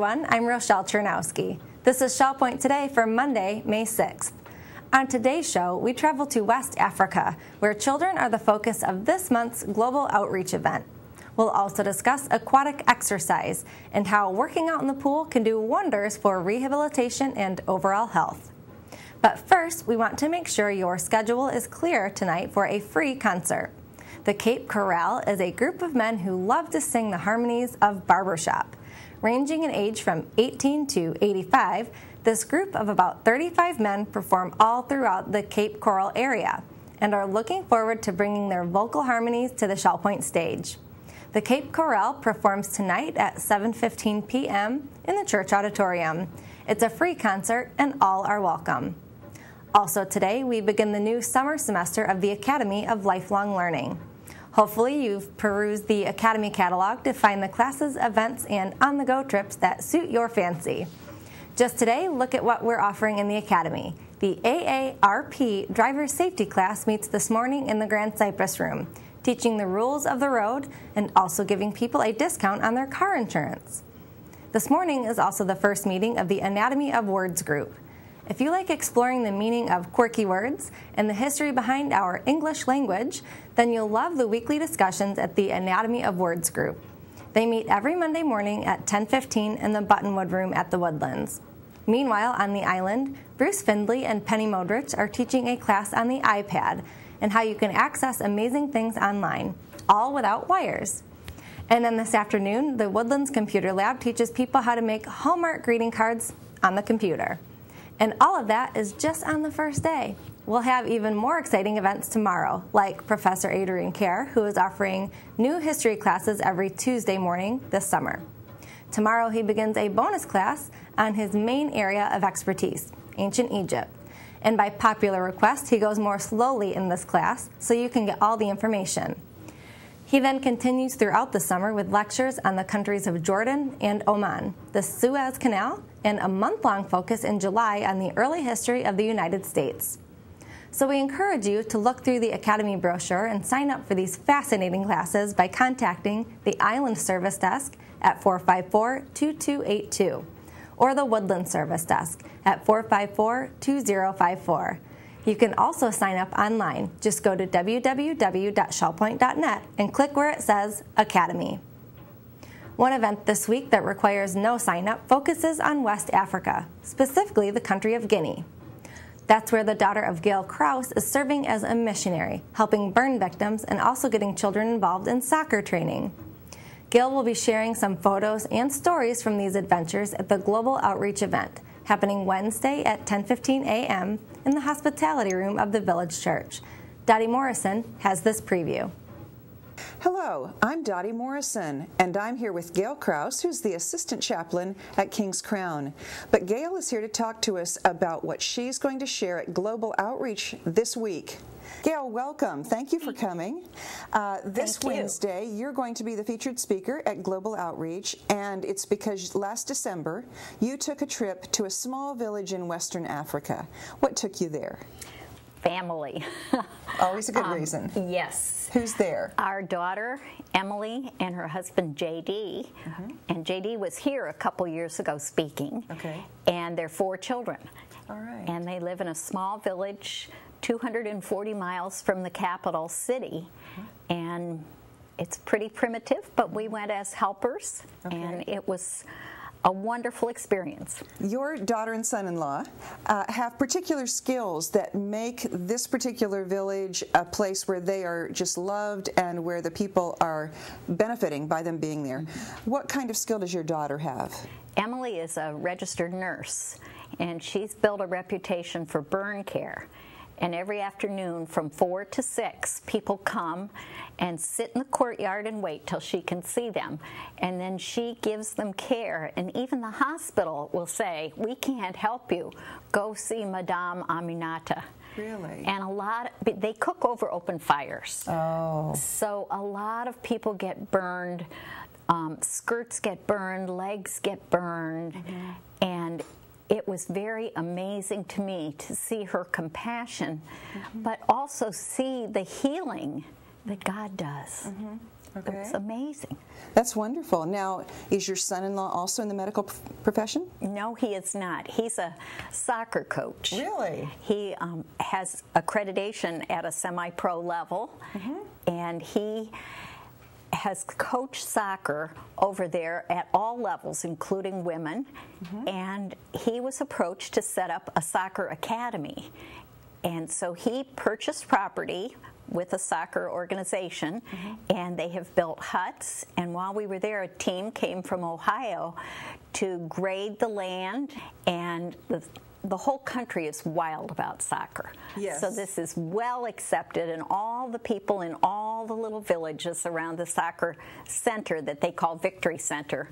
everyone. I'm Rochelle Chernowski. This is Shell Point Today for Monday, May 6th. On today's show, we travel to West Africa, where children are the focus of this month's global outreach event. We'll also discuss aquatic exercise and how working out in the pool can do wonders for rehabilitation and overall health. But first, we want to make sure your schedule is clear tonight for a free concert. The Cape Chorale is a group of men who love to sing the harmonies of barbershop. Ranging in age from 18 to 85, this group of about 35 men perform all throughout the Cape Coral area and are looking forward to bringing their vocal harmonies to the Shell Point stage. The Cape Chorale performs tonight at 7:15 p.m. in the church auditorium. It's a free concert and all are welcome. Also today, we begin the new summer semester of the Academy of Lifelong Learning. Hopefully you've perused the Academy catalog to find the classes, events, and on-the-go trips that suit your fancy. Just today, look at what we're offering in the Academy. The AARP Driver Safety class meets this morning in the Grand Cypress Room, teaching the rules of the road and also giving people a discount on their car insurance. This morning is also the first meeting of the Anatomy of Words group. If you like exploring the meaning of quirky words and the history behind our English language, then you'll love the weekly discussions at the Anatomy of Words group. They meet every Monday morning at 10:15 in the Buttonwood Room at the Woodlands. Meanwhile, on the island, Bruce Findley and Penny Modrich are teaching a class on the iPad and how you can access amazing things online, all without wires. And then this afternoon, the Woodlands Computer Lab teaches people how to make Hallmark greeting cards on the computer. And all of that is just on the first day. We'll have even more exciting events tomorrow, like Professor Adrian Kerr, who is offering new history classes every Tuesday morning this summer. Tomorrow he begins a bonus class on his main area of expertise, ancient Egypt. And by popular request, he goes more slowly in this class so you can get all the information. He then continues throughout the summer with lectures on the countries of Jordan and Oman, the Suez Canal, and a month-long focus in July on the early history of the United States. So we encourage you to look through the Academy brochure and sign up for these fascinating classes by contacting the Island Service Desk at 454-2282 or the Woodland Service Desk at 454-2054. You can also sign up online. Just go to www.shellpoint.net and click where it says Academy. One event this week that requires no sign-up focuses on West Africa, specifically the country of Guinea. That's where the daughter of Gail Krauss is serving as a missionary, helping burn victims and also getting children involved in soccer training. Gail will be sharing some photos and stories from these adventures at the Global Outreach event, happening Wednesday at 10:15 a.m. in the hospitality room of the Village Church. Dotty Morrison has this preview. Hello, I'm Dotty Morrison, and I'm here with Gail Krauss, who's the assistant chaplain at King's Crown. But Gail is here to talk to us about what she's going to share at Global Outreach this week. Gail, welcome. Thank you for coming. This Wednesday, you're going to be the featured speaker at Global Outreach, and it's because last December, you took a trip to a small village in Western Africa. What took you there? Family. Always a good reason. Yes. Who's there? Our daughter, Emily, and her husband, J.D. And J.D. was here a couple years ago speaking. Okay. And their 4 children. All right. And they live in a small village 240 miles from the capital city. And it's pretty primitive, but we went as helpers. Okay. And it was a wonderful experience. Your daughter and son-in-law have particular skills that make this particular village a place where they are just loved and where the people are benefiting by them being there. What kind of skill does your daughter have? Emily is a registered nurse, and she's built a reputation for burn care. And every afternoon from 4 to 6, people come and sit in the courtyard and wait till she can see them. And then she gives them care. And even the hospital will say, we can't help you. Go see Madame Aminata. Really? And they cook over open fires. Oh. So a lot of people get burned. Skirts get burned, legs get burned. And it was very amazing to me to see her compassion, but also see the healing that God does. Okay. It's amazing. That's wonderful. Now, is your son-in-law also in the medical profession? No, he is not. He's a soccer coach. Really? He has accreditation at a semi-pro level, and he has coached soccer over there at all levels, including women, and he was approached to set up a soccer academy. And so he purchased property with a soccer organization, and they have built huts. And while we were there, a team came from Ohio to grade the land, and the whole country is wild about soccer. Yes. So this is well accepted, and all the people in all the little villages around the soccer center that they call Victory Center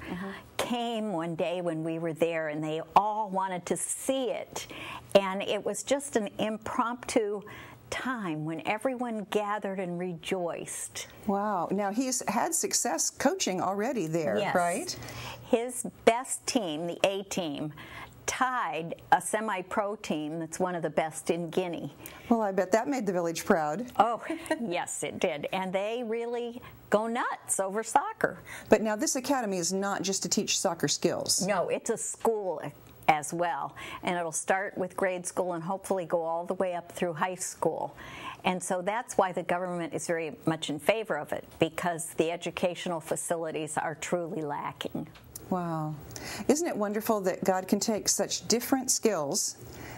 came one day when we were there, and they all wanted to see it. And it was just an impromptu time when everyone gathered and rejoiced. Wow. Now, he's had success coaching already there, Yes. right? His best team, the A team, tied a semi-pro team that's one of the best in Guinea. Well, I bet that made the village proud. Oh, yes, it did. And they really go nuts over soccer. But now this academy is not just to teach soccer skills. No, it's a school as well, and it'll start with grade school and hopefully go all the way up through high school. And so that's why the government is very much in favor of it, because the educational facilities are truly lacking. Wow. Isn't it wonderful that God can take such different skills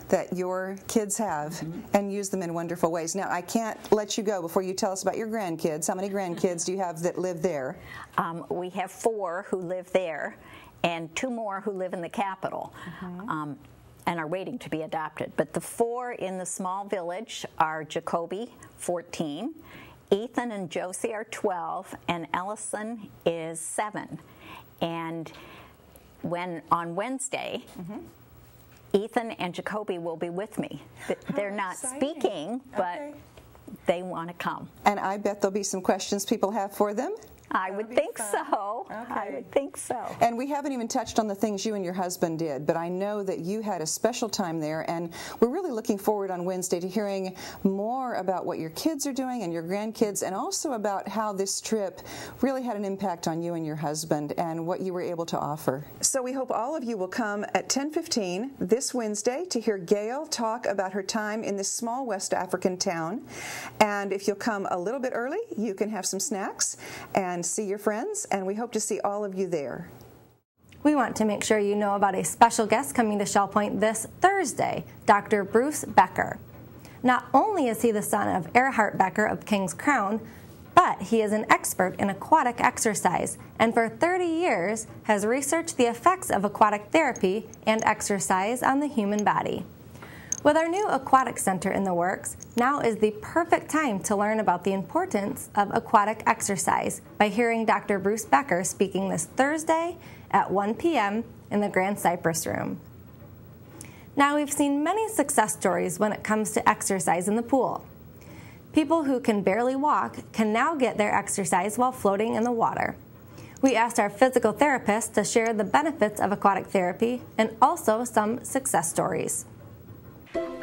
that your kids have and use them in wonderful ways? Now, I can't let you go before you tell us about your grandkids. How many grandkids do you have that live there? We have 4 who live there, and 2 more who live in the capital and are waiting to be adopted. But the 4 in the small village are Jacoby, 14, Ethan and Josie are 12, and Ellison is 7. And on Wednesday, Ethan and Jacoby will be with me. They're not speaking, but they want to come. And I bet there'll be some questions people have for them. I would think so. I would think so. And we haven't even touched on the things you and your husband did, but I know that you had a special time there, and we're really looking forward on Wednesday to hearing more about what your kids are doing and your grandkids, and also about how this trip really had an impact on you and your husband and what you were able to offer. So we hope all of you will come at 10:15 this Wednesday to hear Gail talk about her time in this small West African town. And if you'll come a little bit early, you can have some snacks and see your friends, and we hope to see all of you there. We want to make sure you know about a special guest coming to Shell Point this Thursday, Dr. Bruce Becker. Not only is he the son of Erhard Becker of King's Crown, but he is an expert in aquatic exercise, and for 30 years has researched the effects of aquatic therapy and exercise on the human body. With our new aquatic center in the works, now is the perfect time to learn about the importance of aquatic exercise by hearing Dr. Bruce Becker speaking this Thursday at 1 p.m. in the Grand Cypress Room. Now, we've seen many success stories when it comes to exercise in the pool. People who can barely walk can now get their exercise while floating in the water. We asked our physical therapist to share the benefits of aquatic therapy and also some success stories.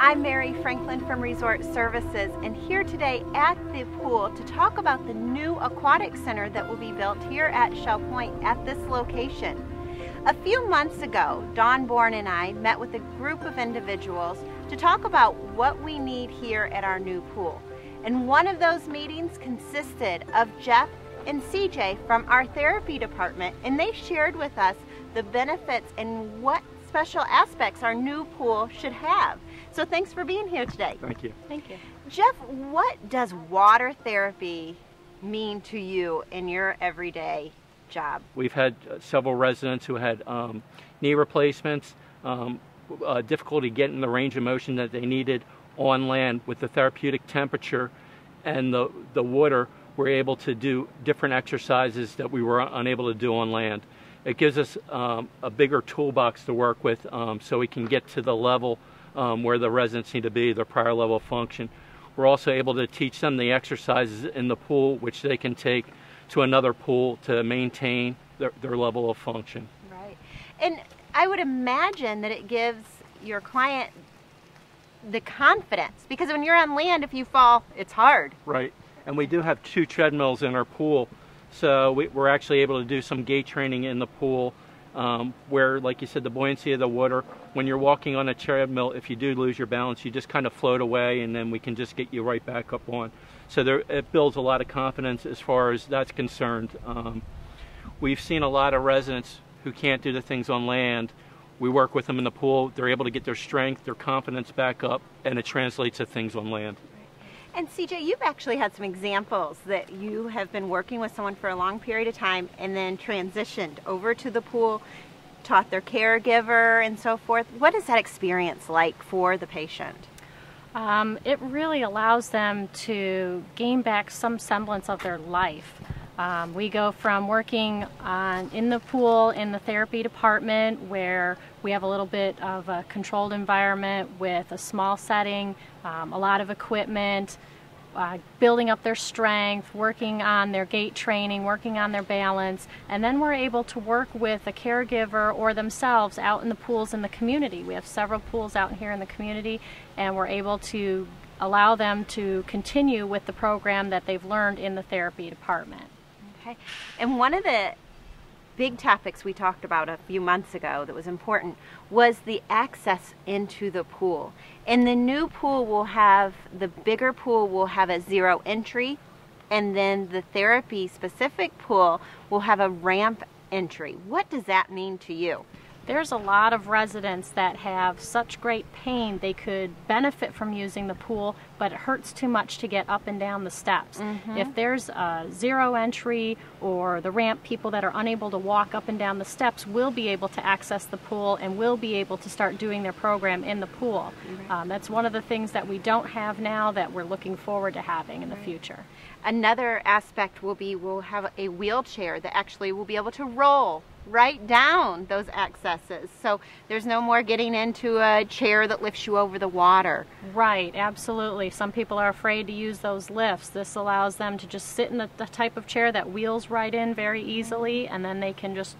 I'm Mary Franklin from Resort Services, and here today at the pool to talk about the new aquatic center that will be built here at Shell Point at this location. A few months ago, Dawn Bourne and I met with a group of individuals to talk about what we need here at our new pool. And one of those meetings consisted of Jeff and CJ from our therapy department, and they shared with us the benefits and what special aspects our new pool should have. So thanks for being here today. Thank you. Thank you. Jeff, what does water therapy mean to you in your everyday job? We've had several residents who had knee replacements, difficulty getting the range of motion that they needed on land. With the therapeutic temperature and the water, we're able to do different exercises that we were unable to do on land. It gives us a bigger toolbox to work with so we can get to the level where the residents need to be, their prior level of function. We're also able to teach them the exercises in the pool, which they can take to another pool to maintain their level of function. Right. And I would imagine that it gives your client the confidence, because when you're on land, if you fall, it's hard. Right. And we do have 2 treadmills in our pool, so we're actually able to do some gait training in the pool, where, like you said, the buoyancy of the water, when you're walking on a treadmill, if you do lose your balance, you just kind of float away, and then we can just get you right back up on. So it builds a lot of confidence as far as that's concerned. We've seen a lot of residents who can't do the things on land. We work with them in the pool. They're able to get their strength, their confidence back up, and it translates to things on land. And CJ, you've actually had some examples that you have been working with someone for a long period of time and then transitioned over to the pool, taught their caregiver and so forth. What is that experience like for the patient? It really allows them to gain back some semblance of their life. We go from working in the pool in the therapy department, where we have a little bit of a controlled environment with a small setting, a lot of equipment, building up their strength, working on their gait training, working on their balance, and then we're able to work with a caregiver or themselves out in the pools in the community. We have several pools out here in the community, and we're able to allow them to continue with the program that they've learned in the therapy department. Okay. And one of the big topics we talked about a few months ago that was important was the access into the pool. And the new pool will have, the bigger pool will have a 0 entry, and then the therapy specific pool will have a ramp entry. What does that mean to you? There's a lot of residents that have such great pain they could benefit from using the pool, but it hurts too much to get up and down the steps. If there's a 0 entry or the ramp, people that are unable to walk up and down the steps will be able to access the pool and will be able to start doing their program in the pool. That's one of the things that we don't have now that we're looking forward to having in the future. Another aspect will be we'll have a wheelchair that actually will be able to roll right down those accesses. So there's no more getting into a chair that lifts you over the water. Right, absolutely. Some people are afraid to use those lifts. This allows them to just sit in the type of chair that wheels right in very easily, and then they can just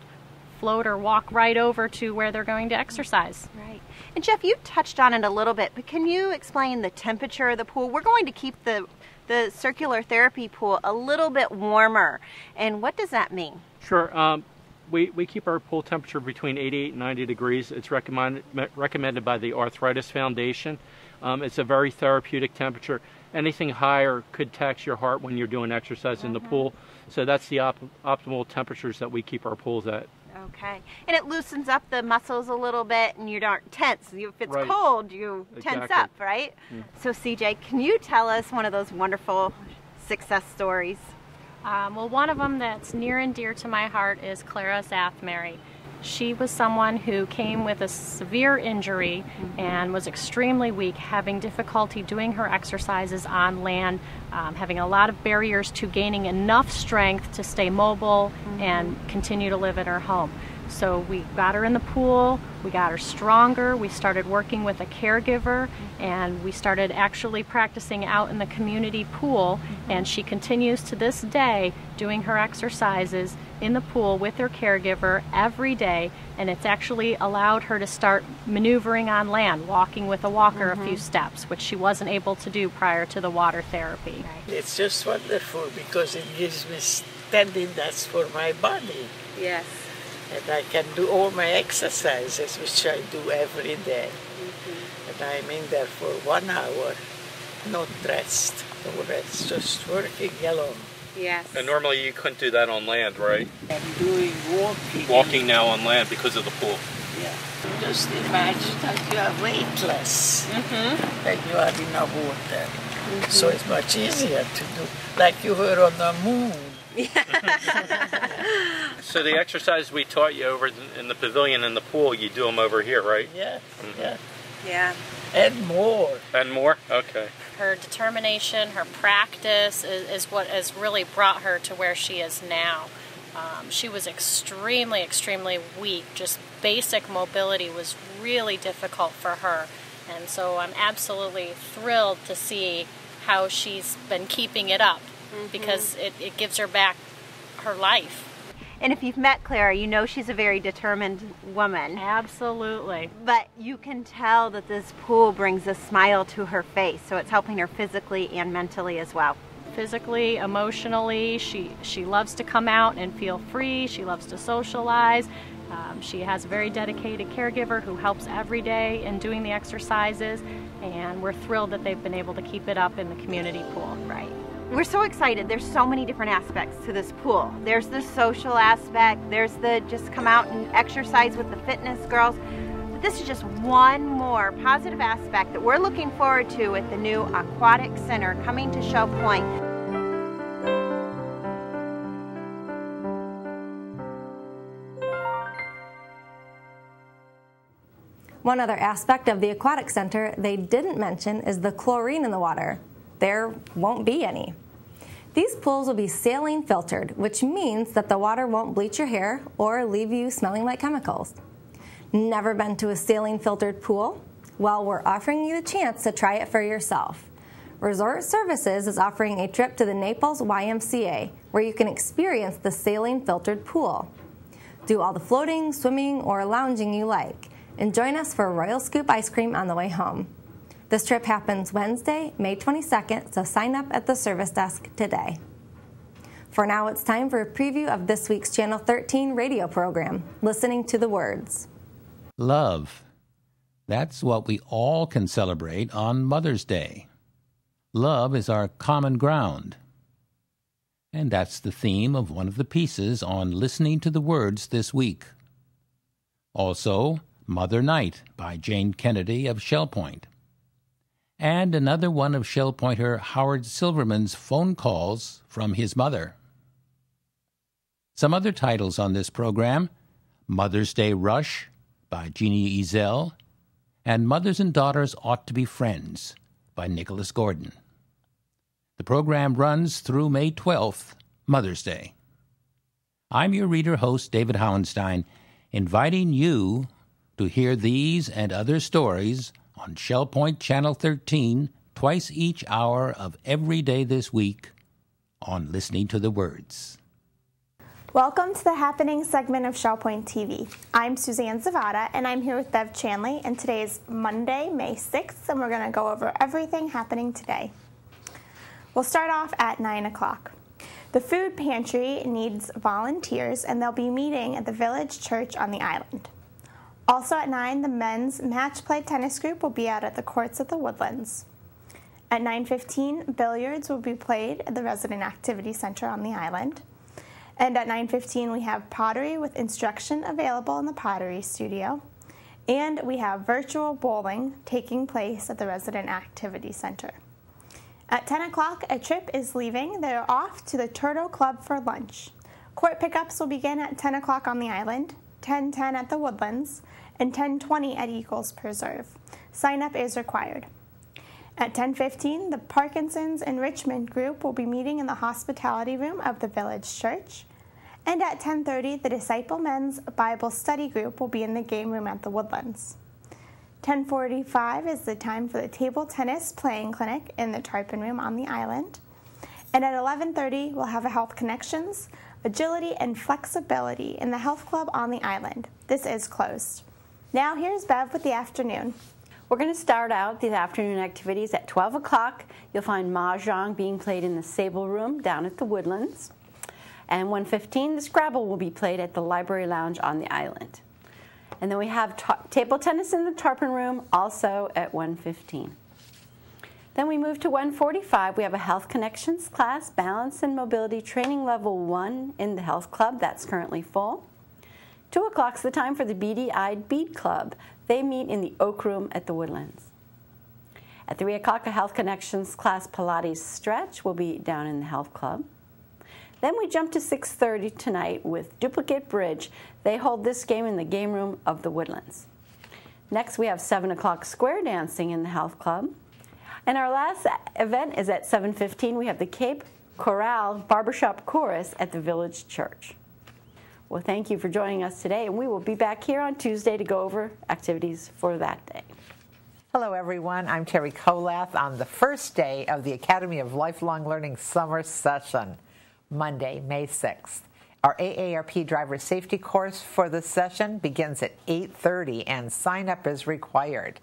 float or walk right over to where they're going to exercise. Right. And Jeff, you touched on it a little bit, but can you explain the temperature of the pool? We're going to keep the circular therapy pool a little bit warmer. And what does that mean? Sure. We keep our pool temperature between 88 and 90 degrees. It's recommended by the Arthritis Foundation. It's a very therapeutic temperature. Anything higher could tax your heart when you're doing exercise in the pool. So that's the optimal temperatures that we keep our pools at. Okay. And it loosens up the muscles a little bit, and you don't tense. If it's cold, you tense up, right? So CJ, can you tell us one of those wonderful success stories? Well, one of them that's near and dear to my heart is Clara Szathmary. She was someone who came with a severe injury and was extremely weak, having difficulty doing her exercises on land, having a lot of barriers to gaining enough strength to stay mobile and continue to live at her home. So we got her in the pool, we got her stronger, we started working with a caregiver, and we started actually practicing out in the community pool, and she continues to this day doing her exercises in the pool with her caregiver every day, and it's actually allowed her to start maneuvering on land, walking with a walker a few steps, which she wasn't able to do prior to the water therapy. It's just wonderful because it gives me steadiness for my body. Yes. And I can do all my exercises, which I do every day. And I'm in there for 1 hour, not dressed, no rest, just working alone. Yes. And normally you couldn't do that on land, right? I'm doing walking. Walking now on land because of the pool. Yeah. Just imagine that you are weightless and you are in the water. So it's much easier to do, like you were on the moon. So the exercises we taught you over in the pavilion and the pool, you do them over here, right? Yeah, yeah. Yeah. And more. And more? Okay. Her determination, her practice is what has really brought her to where she is now. She was extremely, extremely weak. Just basic mobility was really difficult for her. And so I'm absolutely thrilled to see how she's been keeping it up, because it gives her back her life. And if you've met Clara, you know she's a very determined woman. Absolutely. But you can tell that this pool brings a smile to her face, so it's helping her physically and mentally as well. physically, emotionally. She loves to come out and feel free. She loves to socialize. She has a very dedicated caregiver who helps every day in doing the exercises, and we're thrilled that they've been able to keep it up in the community pool. Right. We're so excited. There's so many different aspects to this pool. There's the social aspect, there's the just come out and exercise with the fitness girls. But this is just one more positive aspect that we're looking forward to at the new Aquatic Center coming to Shell Point. One other aspect of the Aquatic Center they didn't mention is the chlorine in the water. There won't be any. These pools will be saline filtered, which means that the water won't bleach your hair or leave you smelling like chemicals. Never been to a saline filtered pool? Well, we're offering you the chance to try it for yourself. Resort Services is offering a trip to the Naples YMCA, where you can experience the saline filtered pool. Do all the floating, swimming, or lounging you like, and join us for Royal Scoop ice cream on the way home. This trip happens Wednesday, May 22nd, so sign up at the service desk today. For now, it's time for a preview of this week's Channel 13 radio program, Listening to the Words. Love. That's what we all can celebrate on Mother's Day. Love is our common ground. And that's the theme of one of the pieces on Listening to the Words this week. Also, Mother Night by Jane Kennedy of Shell Point. And another one of Shell Pointer Howard Silverman's phone calls from his mother. Some other titles on this program: Mother's Day Rush by Jeannie Ezel, and Mothers and Daughters Ought to Be Friends by Nicholas Gordon. The program runs through May 12th, Mother's Day. I'm your reader-host, David Howenstein, inviting you to hear these and other stories on Shell Point Channel 13 twice each hour of every day this week on Listening to the Words. Welcome to the Happening segment of Shell Point TV. I'm Suzanne Zavada, and I'm here with Bev Chanley, and today is Monday, May 6th, and we're going to go over everything happening today. We'll start off at 9 o'clock. The food pantry needs volunteers, and they'll be meeting at the Village Church on the island. Also at 9, the men's match play tennis group will be out at the courts at the Woodlands. At 9:15, billiards will be played at the Resident Activity Center on the island. And at 9:15, we have pottery with instruction available in the pottery studio. And we have virtual bowling taking place at the Resident Activity Center. At 10 o'clock, a trip is leaving. They're off to the Turtle Club for lunch. Court pickups will begin at 10 o'clock on the island, 10:10 at the Woodlands, and 10:20 at Eagles Preserve. Sign-up is required. At 10:15, the Parkinson's Enrichment Group will be meeting in the hospitality room of the Village Church. And at 10:30, the Disciple Men's Bible Study Group will be in the game room at the Woodlands. 10:45 is the time for the table tennis playing clinic in the Tarpon Room on the island. And at 11:30, we'll have a Health Connections, Agility and Flexibility in the Health Club on the island. This is closed. Now here's Bev with the afternoon. We're going to start out the afternoon activities at 12 o'clock. You'll find Mahjong being played in the Sable Room down at the Woodlands. And 1:15, the Scrabble will be played at the Library Lounge on the island. And then we have table tennis in the Tarpon Room, also at 1:15. Then we move to 1:45. We have a Health Connections class, Balance and Mobility Training Level 1 in the Health Club. That's currently full. 2 o'clock's the time for the Beady-Eyed Bead Club. They meet in the Oak Room at the Woodlands. At 3 o'clock, a Health Connections class, Pilates Stretch, will be down in the Health Club. Then we jump to 6:30 tonight with Duplicate Bridge. They hold this game in the game room of the Woodlands. Next, we have 7 o'clock square dancing in the Health Club. And our last event is at 7:15. We have the Cape Coral Barbershop Chorus at the Village Church. Well, thank you for joining us today, and we will be back here on Tuesday to go over activities for that day. Hello, everyone. I'm Terry Kolath on the first day of the Academy of Lifelong Learning Summer Session, Monday, May 6th. Our AARP driver safety course for this session begins at 8:30, and sign-up is required.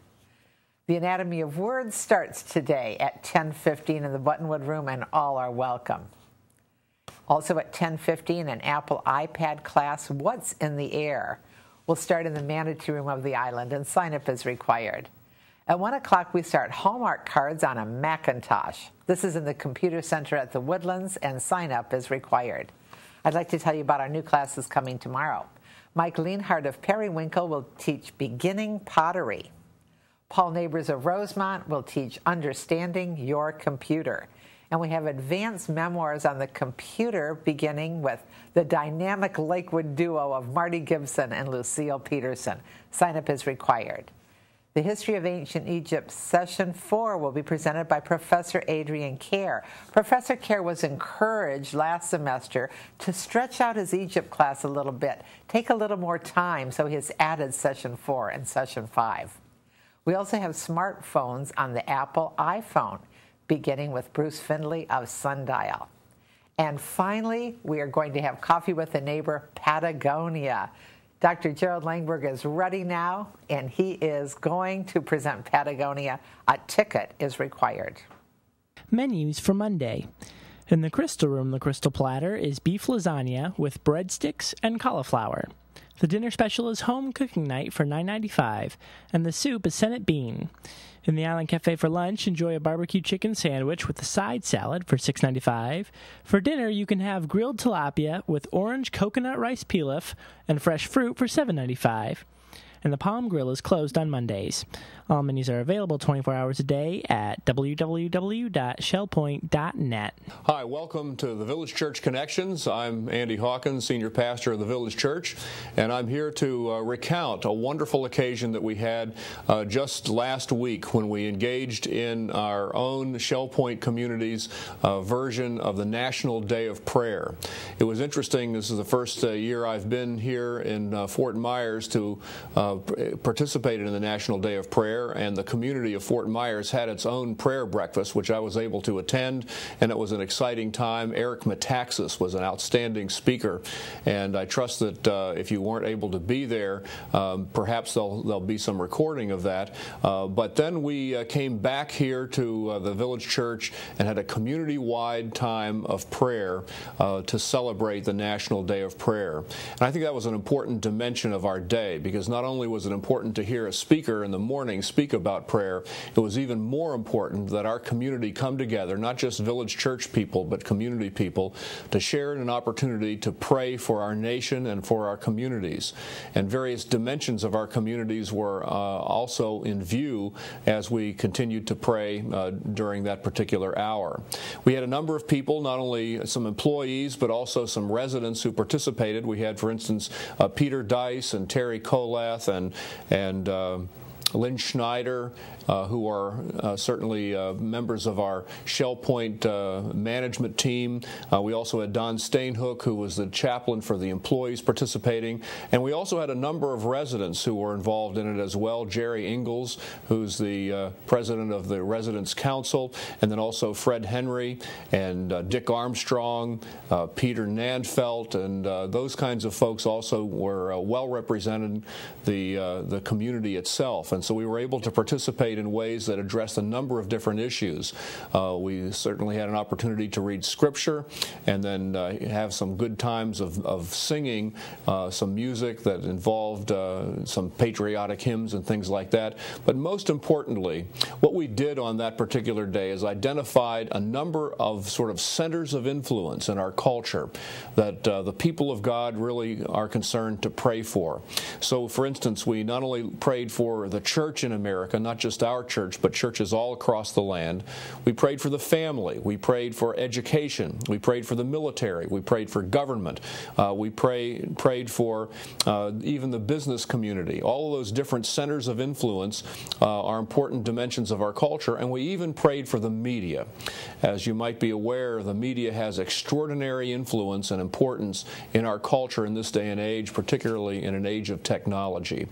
The Anatomy of Words starts today at 10:15 in the Buttonwood Room, and all are welcome. Also at 10:15, an Apple iPad class, What's in the Air, will start in the Manatee Room of the island, and sign-up is required. At 1 o'clock, we start Hallmark cards on a Macintosh. This is in the Computer Center at the Woodlands, and sign-up is required. I'd like to tell you about our new classes coming tomorrow. Mike Lienhardt of Periwinkle will teach beginning pottery. Paul Neighbors of Rosemont will teach understanding your computer. And we have advanced memoirs on the computer, beginning with the dynamic Lakewood duo of Marty Gibson and Lucille Peterson. Sign-up is required. The History of Ancient Egypt, Session 4, will be presented by Professor Adrian Kerr. Professor Kerr was encouraged last semester to stretch out his Egypt class a little bit, take a little more time, so he has added Session 4 and Session 5. We also have smartphones on the Apple iPhone, beginning with Bruce Findlay of Sundial. And finally, we are going to have Coffee with a Neighbor, Patagonia. Dr. Gerald Langberg is ready now, and he is going to present Patagonia. A ticket is required. Menus for Monday. In the Crystal Room, the Crystal Platter is beef lasagna with breadsticks and cauliflower. The dinner special is home cooking night for $9.95, and the soup is Senate bean. In the Island Cafe for lunch, enjoy a barbecue chicken sandwich with a side salad for $6.95. For dinner, you can have grilled tilapia with orange coconut rice pilaf and fresh fruit for $7.95. And the Palm Grill is closed on Mondays. All menus are available 24 hours a day at www.shellpoint.net. Hi, welcome to the Village Church Connections. I'm Andy Hawkins, Senior Pastor of the Village Church, and I'm here to recount a wonderful occasion that we had just last week when we engaged in our own Shell Point community's version of the National Day of Prayer. It was interesting. This is the first year I've been here in Fort Myers to participated in the National Day of Prayer, and the community of Fort Myers had its own prayer breakfast, which I was able to attend, and it was an exciting time. Eric Metaxas was an outstanding speaker, and I trust that if you weren't able to be there, perhaps there'll be some recording of that. But then we came back here to the Village Church and had a community-wide time of prayer to celebrate the National Day of Prayer. And I think that was an important dimension of our day, because not only was it important to hear a speaker in the morning speak about prayer, it was even more important that our community come together, not just Village Church people, but community people, to share an opportunity to pray for our nation and for our communities. And various dimensions of our communities were also in view as we continued to pray during that particular hour. We had a number of people, not only some employees, but also some residents who participated. We had, for instance, Peter Dice and Terry Kolath and Lynn Schneider, who are certainly members of our Shell Point management team. We also had Don Stainhook, who was the chaplain for the employees participating. And we also had a number of residents who were involved in it as well. Jerry Ingalls, who's the president of the Residents Council, and then also Fred Henry and Dick Armstrong, Peter Nanfelt, and those kinds of folks also were well represented the community itself. And so we were able to participate in ways that addressed a number of different issues. We certainly had an opportunity to read Scripture and then have some good times of singing some music that involved some patriotic hymns and things like that. But most importantly, what we did on that particular day is identified a number of sort of centers of influence in our culture that the people of God really are concerned to pray for. So, for instance, we not only prayed for the church in America, not just our church, but churches all across the land. We prayed for the family. We prayed for education. We prayed for the military. We prayed for government. We prayed for even the business community. All of those different centers of influence are important dimensions of our culture, and we even prayed for the media. As you might be aware, the media has extraordinary influence and importance in our culture in this day and age, particularly in an age of technology.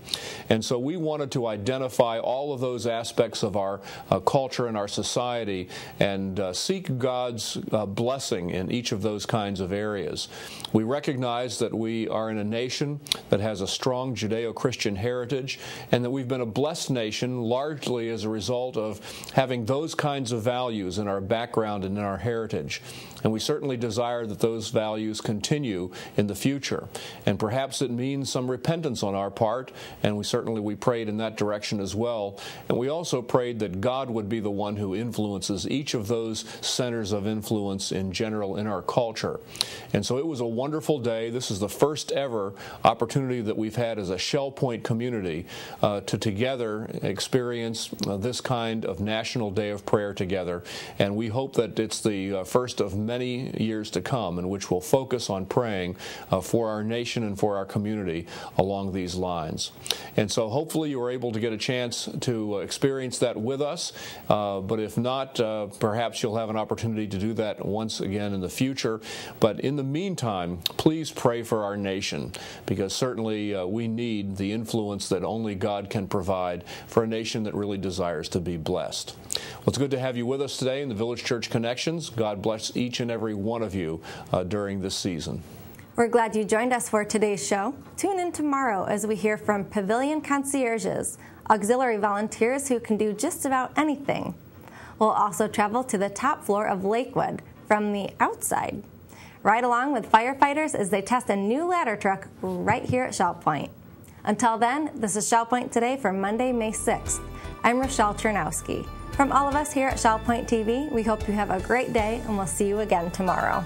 And so we wanted to identify identify all of those aspects of our culture and our society and seek God's blessing in each of those kinds of areas. We recognize that we are in a nation that has a strong Judeo-Christian heritage, and that we've been a blessed nation largely as a result of having those kinds of values in our background and in our heritage. And we certainly desire that those values continue in the future. And perhaps it means some repentance on our part, and we prayed in that direction as well. And we also prayed that God would be the one who influences each of those centers of influence in general in our culture. And so it was a wonderful day. This is the first ever opportunity that we've had as a Shell Point community to together experience this kind of National Day of Prayer together. And we hope that it's the first of many years to come in which we'll focus on praying for our nation and for our community along these lines. And so hopefully you were able to get a chance to experience that with us, but if not, perhaps you'll have an opportunity to do that once again in the future. But in the meantime, please pray for our nation, because certainly we need the influence that only God can provide for a nation that really desires to be blessed. Well, it's good to have you with us today in the Village Church Connections. God bless each and every one of you during this season. We're glad you joined us for today's show. Tune in tomorrow as we hear from Pavilion Concierges, auxiliary volunteers who can do just about anything. We'll also travel to the top floor of Lakewood from the outside. Ride along with firefighters as they test a new ladder truck right here at Shell Point. Until then, this is Shell Point Today for Monday, May 6th. I'm Rochelle Chernowski. From all of us here at Shell Point TV, we hope you have a great day, and we'll see you again tomorrow.